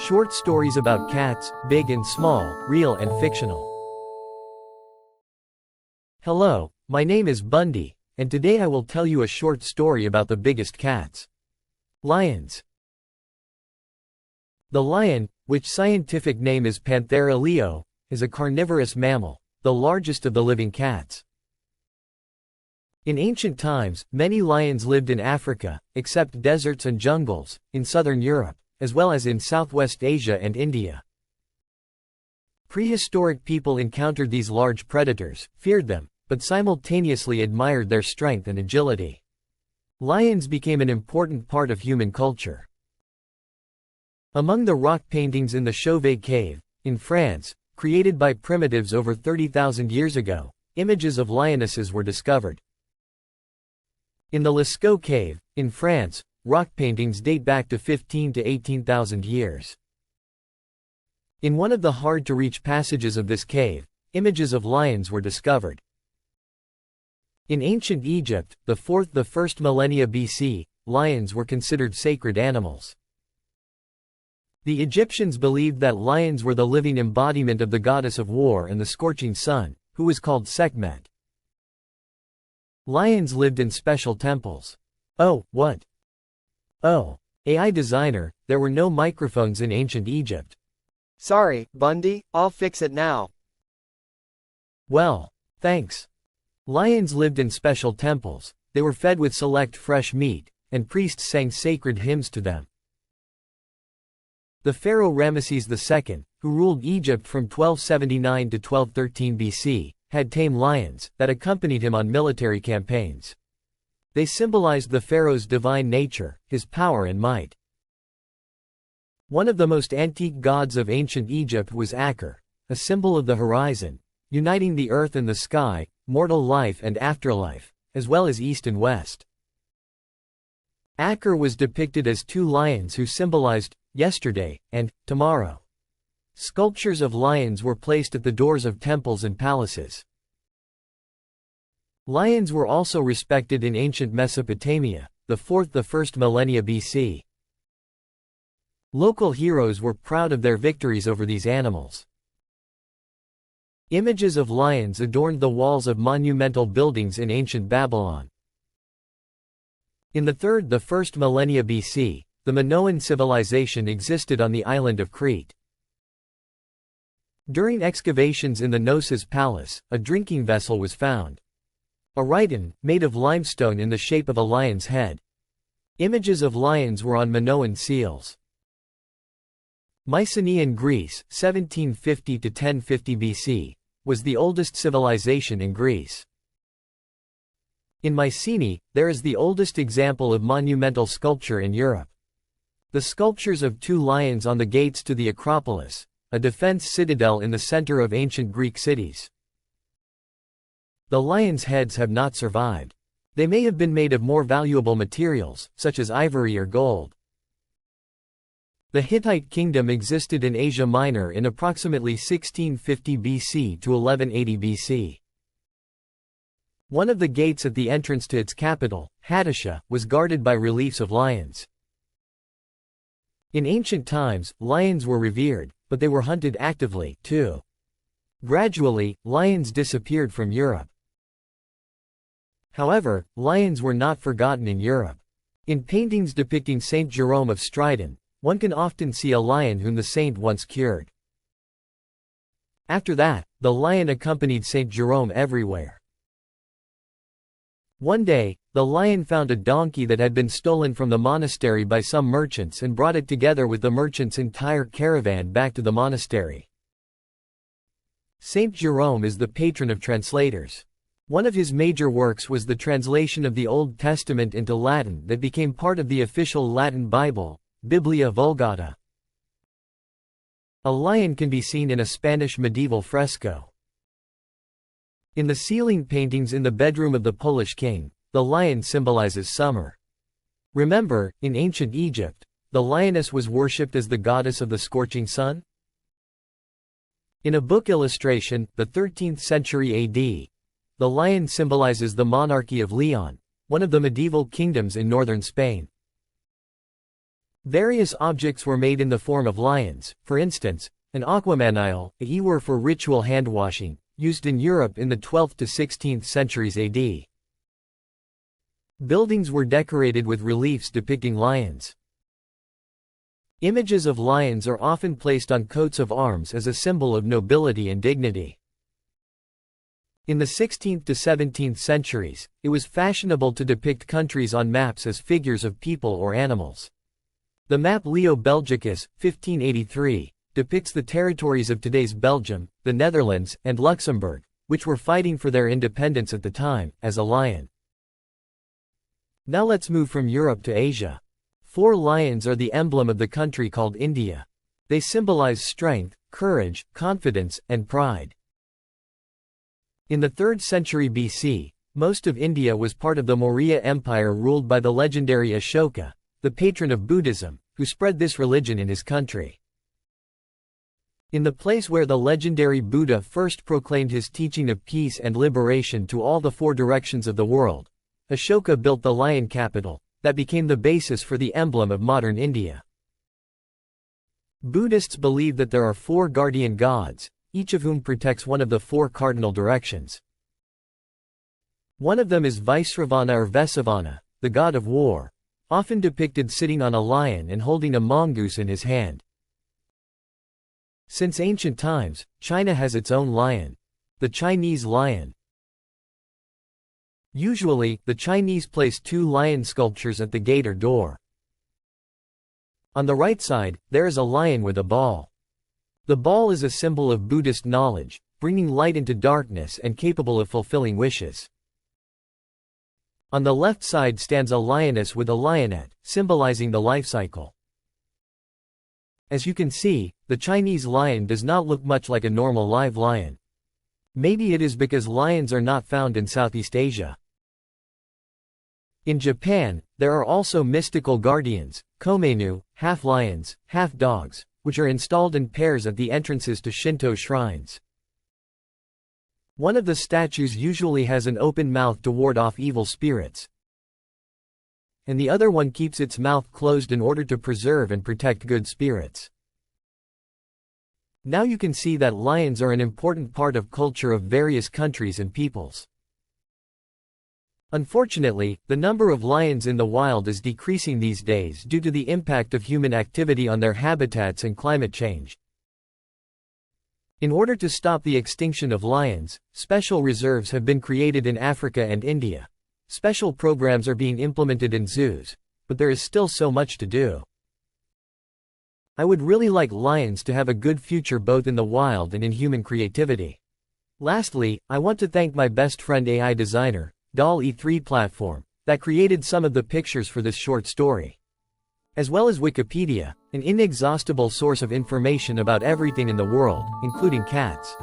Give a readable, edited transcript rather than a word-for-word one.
Short stories about cats, big and small, real and fictional. Hello, my name is Bundy, and today I will tell you a short story about the biggest cats. Lions. The lion, which scientific name is Panthera leo, is a carnivorous mammal, the largest of the living cats. In ancient times, many lions lived in Africa, except deserts and jungles, in southern Europe, as well as in Southwest Asia and India. Prehistoric people encountered these large predators, feared them, but simultaneously admired their strength and agility. Lions became an important part of human culture. Among the rock paintings in the Chauvet Cave, in France, created by primitives over 30,000 years ago, images of lionesses were discovered. In the Lascaux Cave, in France, rock paintings date back to 15 to 18,000 years. In one of the hard-to-reach passages of this cave, images of lions were discovered. In ancient Egypt, the 1st millennia BC, lions were considered sacred animals. The Egyptians believed that lions were the living embodiment of the goddess of war and the scorching sun, who was called Sekhmet. Lions lived in special temples. Oh, what? Oh, AI designer, there were no microphones in ancient Egypt. Sorry, Bundy, I'll fix it now. Well, thanks. Lions lived in special temples, they were fed with select fresh meat, and priests sang sacred hymns to them. The pharaoh Ramesses II, who ruled Egypt from 1279 to 1213 BC, had tame lions that accompanied him on military campaigns. They symbolized the pharaoh's divine nature, his power and might. One of the most antique gods of ancient Egypt was Aker, a symbol of the horizon, uniting the earth and the sky, mortal life and afterlife, as well as east and west. Aker was depicted as two lions who symbolized yesterday and tomorrow. Sculptures of lions were placed at the doors of temples and palaces. Lions were also respected in ancient Mesopotamia, the 1st millennia BC. Local heroes were proud of their victories over these animals. Images of lions adorned the walls of monumental buildings in ancient Babylon. In the 1st millennia BC, the Minoan civilization existed on the island of Crete. During excavations in the Knossos Palace, a drinking vessel was found. A rhyton, made of limestone in the shape of a lion's head. Images of lions were on Minoan seals. Mycenaean Greece, 1750 to 1050 BC, was the oldest civilization in Greece. In Mycenae, there is the oldest example of monumental sculpture in Europe. The sculptures of two lions on the gates to the Acropolis, a defense citadel in the center of ancient Greek cities. The lions' heads have not survived. They may have been made of more valuable materials, such as ivory or gold. The Hittite kingdom existed in Asia Minor in approximately 1650 BC to 1180 BC. One of the gates at the entrance to its capital, Hattusha, was guarded by reliefs of lions. In ancient times, lions were revered, but they were hunted actively, too. Gradually, lions disappeared from Europe. However, lions were not forgotten in Europe. In paintings depicting Saint Jerome of Stridon, one can often see a lion whom the saint once cured. After that, the lion accompanied Saint Jerome everywhere. One day, the lion found a donkey that had been stolen from the monastery by some merchants and brought it together with the merchants' entire caravan back to the monastery. Saint Jerome is the patron of translators. One of his major works was the translation of the Old Testament into Latin that became part of the official Latin Bible, Biblia Vulgata. A lion can be seen in a Spanish medieval fresco. In the ceiling paintings in the bedroom of the Polish king, the lion symbolizes summer. Remember, in ancient Egypt, the lioness was worshipped as the goddess of the scorching sun? In a book illustration, the 13th century AD, the lion symbolizes the monarchy of Leon, one of the medieval kingdoms in northern Spain. Various objects were made in the form of lions, for instance, an aquamanile, a ewer for ritual hand-washing, used in Europe in the 12th to 16th centuries AD. Buildings were decorated with reliefs depicting lions. Images of lions are often placed on coats of arms as a symbol of nobility and dignity. In the 16th to 17th centuries, it was fashionable to depict countries on maps as figures of people or animals. The map Leo Belgicus, 1583, depicts the territories of today's Belgium, the Netherlands, and Luxembourg, which were fighting for their independence at the time, as a lion. Now let's move from Europe to Asia. 4 lions are the emblem of the country called India. They symbolize strength, courage, confidence, and pride. In the 3rd century BC, most of India was part of the Maurya Empire ruled by the legendary Ashoka, the patron of Buddhism, who spread this religion in his country. In the place where the legendary Buddha first proclaimed his teaching of peace and liberation to all the 4 directions of the world, Ashoka built the lion capital, that became the basis for the emblem of modern India. Buddhists believe that there are 4 guardian gods, each of whom protects one of the 4 cardinal directions. One of them is Vaisravana or Vesavana, the god of war, often depicted sitting on a lion and holding a mongoose in his hand. Since ancient times, China has its own lion, the Chinese lion. Usually, the Chinese place 2 lion sculptures at the gate or door. On the right side, there is a lion with a ball. The ball is a symbol of Buddhist knowledge, bringing light into darkness and capable of fulfilling wishes. On the left side stands a lioness with a lionette, symbolizing the life cycle. As you can see, the Chinese lion does not look much like a normal live lion. Maybe it is because lions are not found in Southeast Asia. In Japan, there are also mystical guardians, komeinu, half lions, half dogs, which are installed in pairs at the entrances to Shinto shrines. One of the statues usually has an open mouth to ward off evil spirits, and the other one keeps its mouth closed in order to preserve and protect good spirits. Now you can see that lions are an important part of culture of various countries and peoples. Unfortunately, the number of lions in the wild is decreasing these days due to the impact of human activity on their habitats and climate change. In order to stop the extinction of lions, special reserves have been created in Africa and India. Special programs are being implemented in zoos, but there is still so much to do. I would really like lions to have a good future both in the wild and in human creativity. Lastly, I want to thank my best friend AI designer, DALL-E 3 platform, that created some of the pictures for this short story. As well as Wikipedia, an inexhaustible source of information about everything in the world, including cats.